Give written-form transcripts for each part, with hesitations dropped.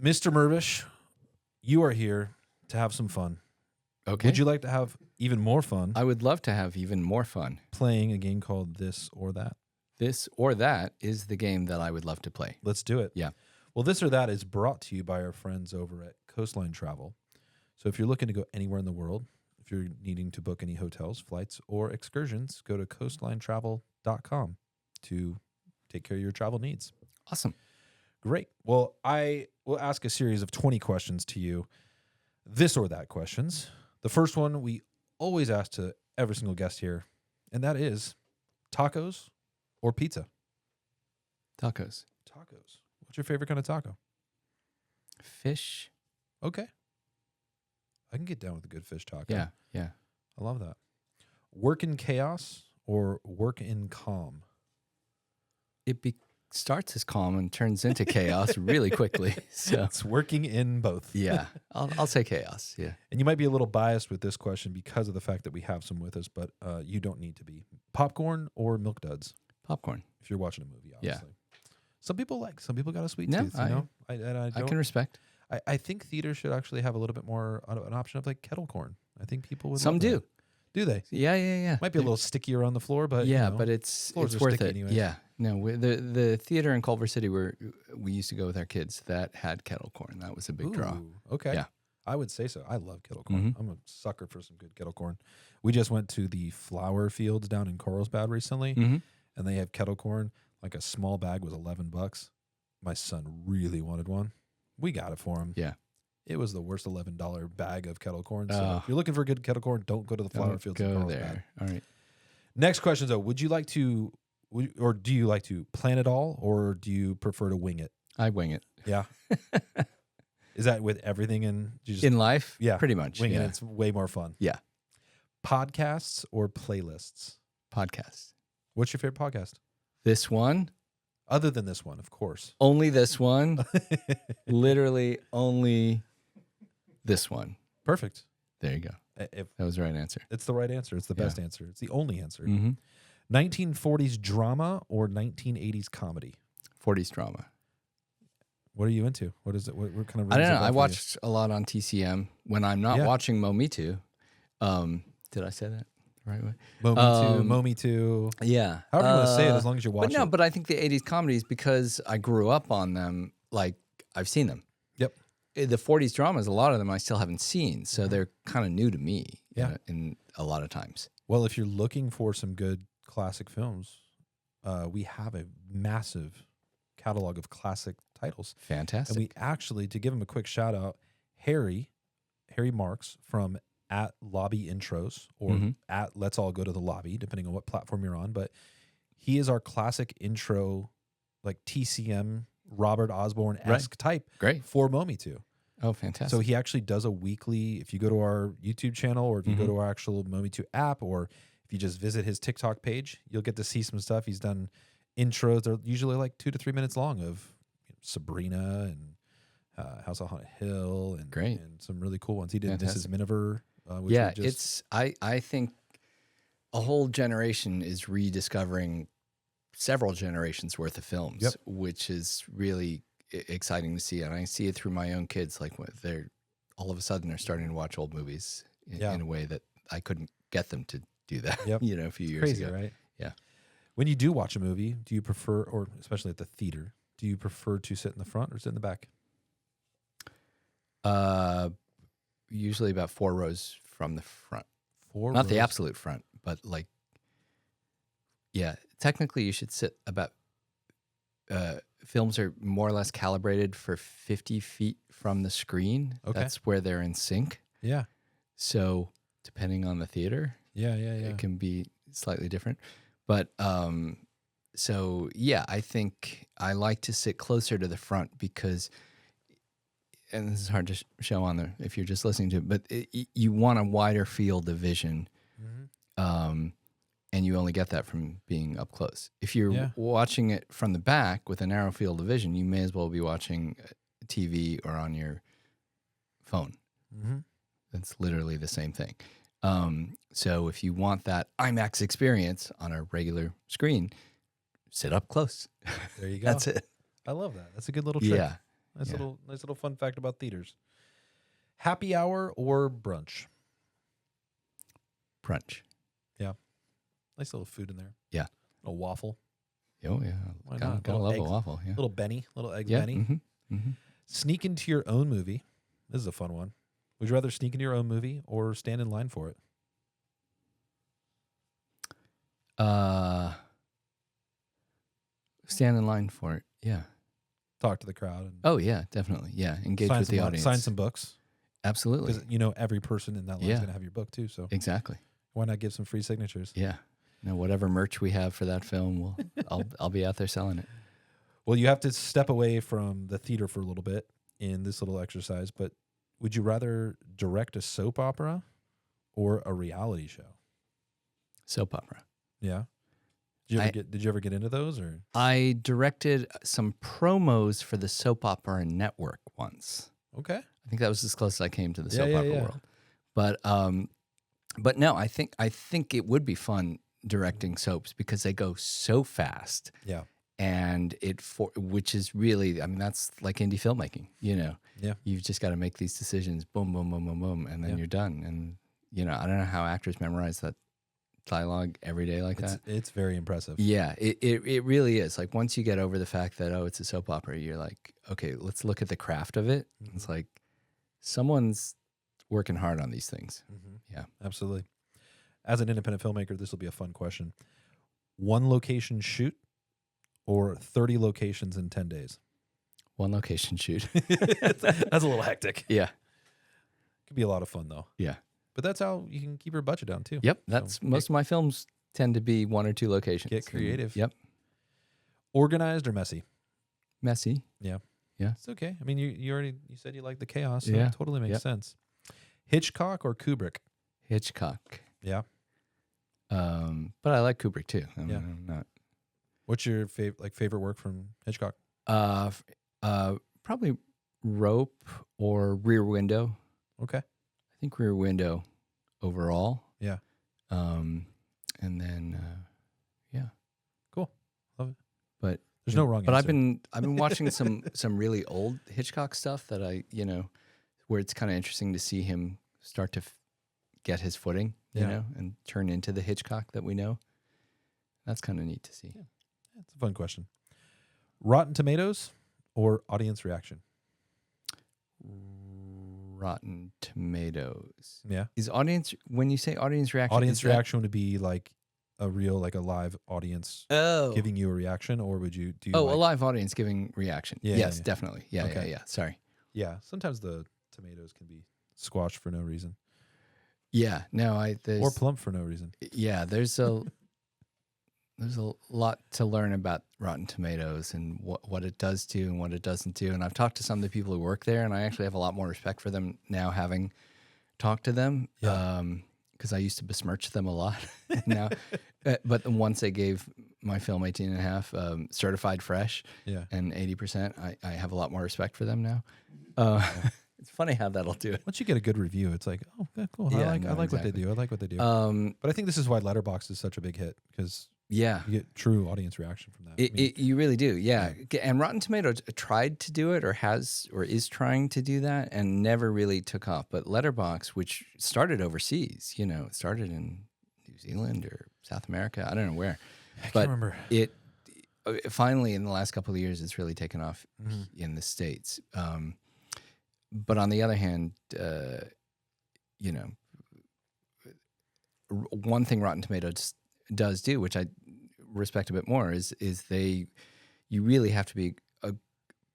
Mr. Mirvish, you are here to have some fun. Okay. Would you like to have even more fun I would love to have even more fun. playing a game called This or That? This or that is the game that I would love to play. Let's do it. Yeah. Well, This or That is brought to you by our friends over at Coastline Travel. So if you're looking to go anywhere in the world, if you're needing to book any hotels, flights, or excursions, go to coastlinetravel.com to take care of your travel needs. Awesome. Great. Well, I will ask a series of 20 questions to you, this or that questions. The first one we always ask to every single guest here, and that is tacos or pizza? Tacos. Tacos. What's your favorite kind of taco? Fish. Okay. I can get down with a good fish taco. Yeah. Yeah. I love that. Work in chaos or work in calm? It starts as calm and turns into chaos really quickly. So It's working in both. yeah, I'll say chaos. Yeah. And you might be a little biased with this question because of the fact that we have some with us, but you don't need to be. Popcorn or Milk Duds? Popcorn. If you're watching a movie, Yeah. obviously. Some people got a sweet No, tooth, you know? I I can respect. I think theaters should actually have a little bit more an option of like kettle corn. I think people would Some love do. that. Do they? Yeah. Might be a little stickier on the floor, but yeah, you know, but it's floors are worth sticky it. anyways. Yeah. No, the theater in Culver City where we used to go with our kids that had kettle corn. That was a big draw. Ooh, okay. Yeah. I would say so. I love kettle corn. Mhm. I'm a sucker for some good kettle corn. We just went to the flower fields down in Carlsbad recently, Mm-hmm. and they have kettle corn. Like a small bag was $11. My son really wanted one. We got it for him. Yeah. It was the worst $11 bag of kettle corn. So Oh. if you're looking for good kettle corn, don't go to the flower fields in Go Carlsbad. there. All right. Next question though, do you like to plan it all, or do you prefer to wing it? I wing it. Yeah. Is that with everything in In life? Yeah, Pretty much. winging Yeah. it's way more fun. Yeah. Podcasts or playlists? Podcast. What's your favorite podcast? This one, Other than this one, of course. only this one, literally only this one. Perfect. There you go. If That was the right answer. it's the right answer. It's the Yeah. best answer. It's the only answer. Mm-hmm. 1940s drama or 1980s comedy? 40s drama. What are you into? What is it? What kind of? I rings don't a know. bell I for you? watched a lot on TCM when I'm not Yeah. watching Mo Me Too. Did I say that the right way? Mo Me Too. Yeah. However you want to say it, as long as you're But watching. no, but I think the 80s comedies, because I grew up on them, like I've seen them. Yep. The 40s dramas, a lot of them I still haven't seen. So they're kind of new to me Yeah. in a lot of times. Well, if you're looking for some good classic films, we have a massive catalog of classic titles. Fantastic. And we actually, to give him a quick shout out, Harry Marks from at Lobby Intros or Mhm. at Let's All Go to the Lobby, depending on what platform you're on. But he is our classic intro, like TCM, Robert Osborne-esque type Great. for Mo Me Too. Oh, fantastic. So he actually does a weekly, if you go to our YouTube channel or if you go Mm-hmm. to our actual Mo Me Too app or if you just visit his TikTok page, you'll get to see some stuff. He's done intros. They're usually like 2 to 3 minutes long of Sabrina and House on Haunted Hill and, Great. and some really cool ones. He did Fantastic. Mrs. Miniver. Which yeah, we just, it's I think a whole generation is rediscovering several generations worth of films, Yep. which is really exciting to see. And I see it through my own kids. Like they're all of a sudden they're starting to watch old movies Yeah. in a way that I couldn't get them to do that. Yep. A few years crazy, ago. right? Yeah. When you do watch a movie, do you prefer, or especially at the theater, do you prefer to sit in the front or sit in the back? Usually about 4 rows from the front. Not Not the absolute front, but like, yeah, technically you should sit about, films are more or less calibrated for 50 feet from the screen. Okay. That's where they're in sync. Yeah. So depending on the theater, Yeah. it can be slightly different. But, so yeah, I think I like to sit closer to the front because, and this is hard to show on there if you're just listening to it, but you want a wider field of vision. Mhm. And you only get that from being up close. If you're Yeah. watching it from the back with a narrow field of vision, you may as well be watching TV or on your phone. Mhm. It's literally the same thing. So if you want that IMAX experience on a regular screen, sit up close. There you go. That's it. I love that. That's a good little trick. Yeah. Nice little fun fact about theaters. Happy hour or brunch? Brunch. Yeah. Nice little food in there. Yeah. A waffle. Oh, yeah. Why Gotta, not? gotta love egg, a waffle. Yeah. Little Benny, little egg Yeah. Benny. Mm-hmm. Mm-hmm. Sneak into your own movie. This is a fun one. Would you rather sneak into your own movie or stand in line for it? Stand in line for it. Yeah. Talk to the crowd. And Oh, yeah, definitely. Yeah. Engage with the audience. Sign some books. Absolutely. Because every person in that line is Yeah. going to have your book too. So Exactly. why not give some free signatures? Yeah. Now, whatever merch we have for that film, I'll be out there selling it. Well, you have to step away from the theater for a little bit in this little exercise, but would you rather direct a soap opera or a reality show? Soap opera. Yeah. Did you ever get into those or? I directed some promos for the soap opera network once. Okay. I think that was as close as I came to the Yeah, soap yeah, opera yeah. world. But no, I think it would be fun directing soaps because they go so fast. Yeah. And which is really, I mean, that's like indie filmmaking, Yeah. You've just got to make these decisions, boom, boom, boom, boom, boom, and then Yeah. you're done. And, I don't know how actors memorize that dialogue every day like that. It's very impressive. Yeah, it really is. Like once you get over the fact that, oh, it's a soap opera, you're like, okay, let's look at the craft of it. Mhm. It's like someone's working hard on these things. Mm-hmm. Yeah. Absolutely. As an independent filmmaker, this will be a fun question. 1 location shoot or 30 locations in 10 days? 1 location shoot. That's a little hectic. Yeah. Could be a lot of fun though. Yeah. But that's how you can keep your budget down too. Yep. That's So most of my films tend to be 1 or 2 locations. Get creative. Yep. Organized or messy? Messy. Yeah. Yeah. It's okay. I mean, you said you like the chaos, so Yeah. it totally makes Yep. sense. Hitchcock or Kubrick? Hitchcock. Yeah. But I like Kubrick too. Yeah. I'm not. What's your favorite work from Hitchcock? Probably Rope or Rear Window. Okay. I think Rear Window overall. Yeah. And then yeah. Cool. Love it. But There's no wrong But answer. I've been watching some really old Hitchcock stuff that where it's kind of interesting to see him start to get his footing, Yeah. and turn into the Hitchcock that we know. That's kind of neat to see. Yeah. It's a fun question. Rotten Tomatoes or audience reaction? Rotten Tomatoes. Yeah. When you say audience reaction, Audience is that- reaction would be like a live audience Oh. giving you a reaction, or would you do? Oh, like, a live audience giving reaction. Yeah, Yes, yeah. definitely. Yeah, Okay. yeah. Sorry. Yeah. Sometimes the tomatoes can be squashed for no reason, Yeah. No, or plump for no reason. yeah, there's a lot to learn about Rotten Tomatoes and what it does do and what it doesn't do. And I've talked to some of the people who work there, and I actually have a lot more respect for them now, having talked to them. Yeah. Because I used to besmirch them a lot. Now, but once they gave my film 18.5 certified fresh Yeah. and 80%, I have a lot more respect for them now. It's funny how that'll do it. Once you get a good review, it's like, oh, yeah, cool. Yeah, I like no, what they exactly. do. I like what they do. But I think this is why Letterboxd is such a big hit, because Yeah. you get true audience reaction from that. I mean, You really do, yeah. And Rotten Tomatoes tried to do it, or is trying to do that, and never really took off. But Letterboxd, which started overseas, it started in New Zealand or South America, I don't know where. I can't But remember. it finally, in the last couple of years, it's really taken off Mhm. in the States. But on the other hand, one thing Rotten Tomatoes does do, which I respect a bit more, is you really have to be a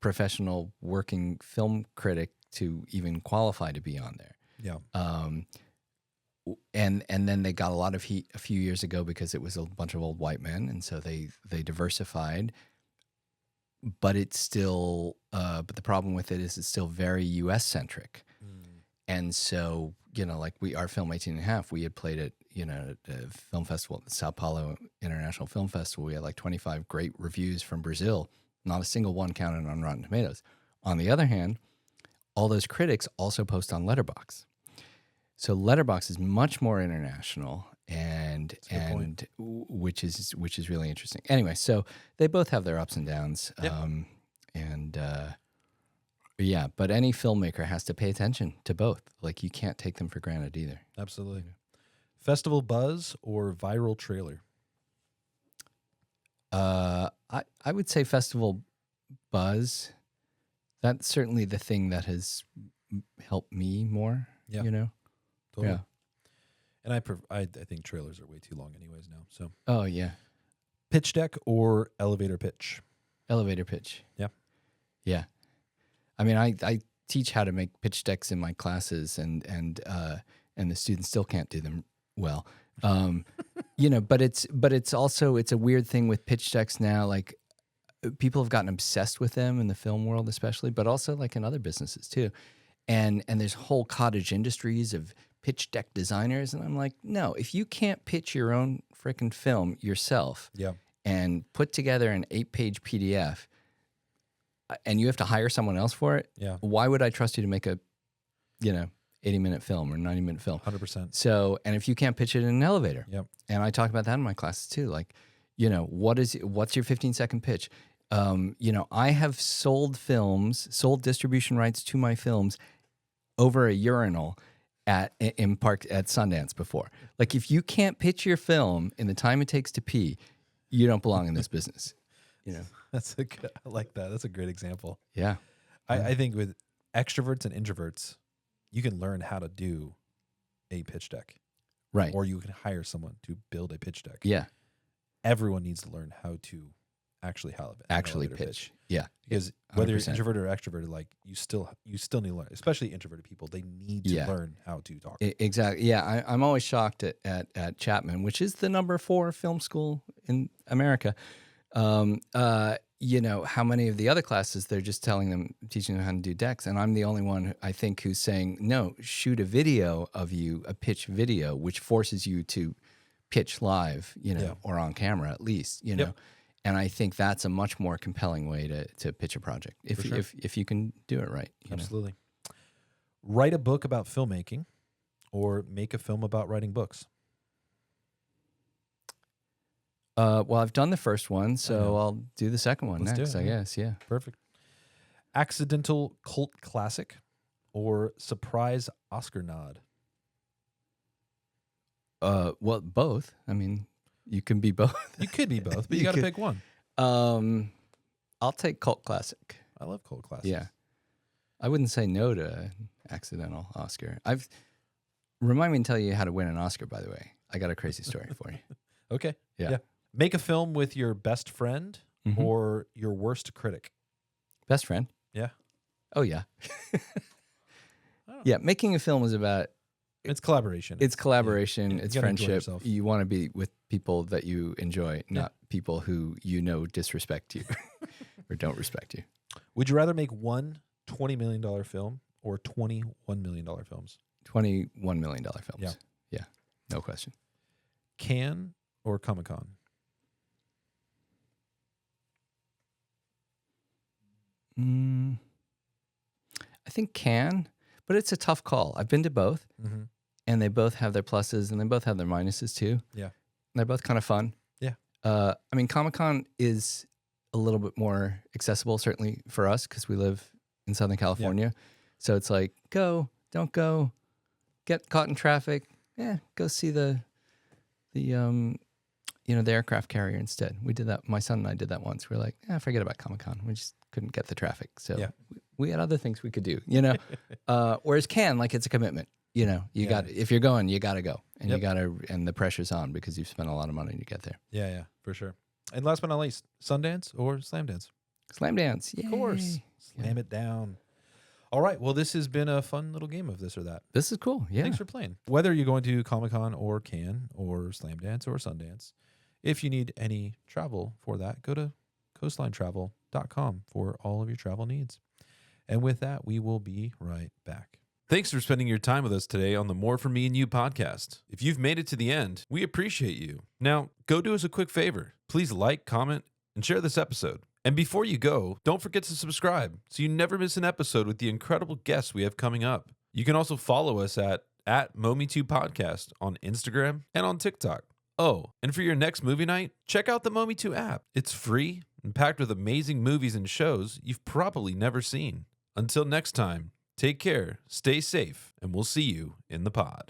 professional working film critic to even qualify to be on there. Yeah. And then they got a lot of heat a few years ago because it was a bunch of old white men, and so they diversified. But it's still, but the problem with it is it's still very U.S. centric. And so, like our film 18.5, we had played it, at a film festival at the Sao Paulo International Film Festival. We had like 25 great reviews from Brazil. Not a single one counted on Rotten Tomatoes. On the other hand, all those critics also post on Letterboxd. So Letterboxd is much more international, and which is really interesting. Anyway, so they both have their ups and downs. Yep. Yeah, but any filmmaker has to pay attention to both. Like you can't take them for granted either. Absolutely. Festival buzz or viral trailer? I would say festival buzz. That's certainly the thing that has helped me more. Yeah. You know. Totally. Yeah. And I think trailers are way too long anyways now. So Oh yeah. pitch deck or elevator pitch? Elevator pitch. Yeah. Yeah. I mean, I teach how to make pitch decks in my classes, and the students still can't do them well. You know, but it's also a weird thing with pitch decks now. Like people have gotten obsessed with them in the film world, especially, but also like in other businesses too. And there's whole cottage industries of pitch deck designers, and I'm like, no, if you can't pitch your own freaking film yourself, Yeah. and put together an 8-page PDF, and you have to hire someone else for it, Yeah. why would I trust you to make a, 80-minute film or 90-minute film? 100%. So, and if you can't pitch it in an elevator, Yep. and I talk about that in my classes too, like, what's your 15-second pitch? I have sold distribution rights to my films over a urinal in park at Sundance before. Like, if you can't pitch your film in the time it takes to pee, you don't belong in this business. I like that. That's a great example. Yeah. I think with extroverts and introverts, you can learn how to do a pitch deck. Right. Or you can hire someone to build a pitch deck. Yeah. Everyone needs to learn how to actually pitch. Yeah. Because whether you're 100%. introverted or extroverted, like you still need to learn, especially introverted people. They need to learn how to talk. Exactly. Yeah. I'm always shocked at Chapman, which is the number 4 film school in America. How many of the other classes they're just teaching them how to do decks, and I'm the only one I think who's saying no. Shoot a video of you, a pitch video, which forces you to pitch live, or on camera at least, Yep. And I think that's a much more compelling way to pitch a project if you can do it right. Absolutely. Write a book about filmmaking, or make a film about writing books. Well, I've done the first one, so I'll do the second one Let's next, do it, I guess. Yeah. Perfect. Accidental cult classic, or surprise Oscar nod? Well, both. I mean, you can be both. You could be both, but you got to pick one. I'll take cult classic. I love cult classics. Yeah. I wouldn't say no to accidental Oscar. Remind me to tell you how to win an Oscar, by the way. I got a crazy story for you. Okay. Yeah. Make a film with your best friend or your worst critic. Best friend. Yeah. Oh, yeah. Yeah. Making a film is about... It's collaboration. It's collaboration. You It's gotta enjoy friendship. yourself. You want to be with people that you enjoy, not people who disrespect you or don't respect you. Would you rather make one $20 million film or $21 million films? $21 million films. Yeah. Yeah. No question. Cannes or Comic-Con? I think Cannes, but it's a tough call. I've been to both, and they both have their pluses and they both have their minuses too. Yeah. They're both kind of fun. Yeah. I mean, Comic-Con is a little bit more accessible, certainly for us, because we live in Southern California. So it's like, go, don't go, get caught in traffic. Yeah, go see the aircraft carrier instead. We did that. My son and I did that once. We're like, forget about Comic-Con. We just couldn't get the traffic. So we had other things we could do, whereas Cannes, like, it's a commitment. You got, if you're going, you got to go, and and the pressure's on because you've spent a lot of money to get there. Yeah, for sure. And last but not least, Sundance or Slam Dance? Slam Dance. Yay. Of course. Slam it down. All right. Well, this has been a fun little game of this or that. This is cool. Yeah. Thanks for playing. Whether you're going to Comic-Con or Cannes or Slam Dance or Sundance, if you need any travel for that, go to coastlinetravel.com for all of your travel needs. And with that, we will be right back. Thanks for spending your time with us today on the More For Me and You podcast. If you've made it to the end, we appreciate you. Now, go do us a quick favor. Please like, comment, and share this episode. And before you go, don't forget to subscribe so you never miss an episode with the incredible guests we have coming up. You can also follow us at Momi2Podcast on Instagram and on TikTok. Oh, and for your next movie night, check out the Momi2 app. It's free and packed with amazing movies and shows you've probably never seen. Until next time, take care, stay safe, and we'll see you in the pod.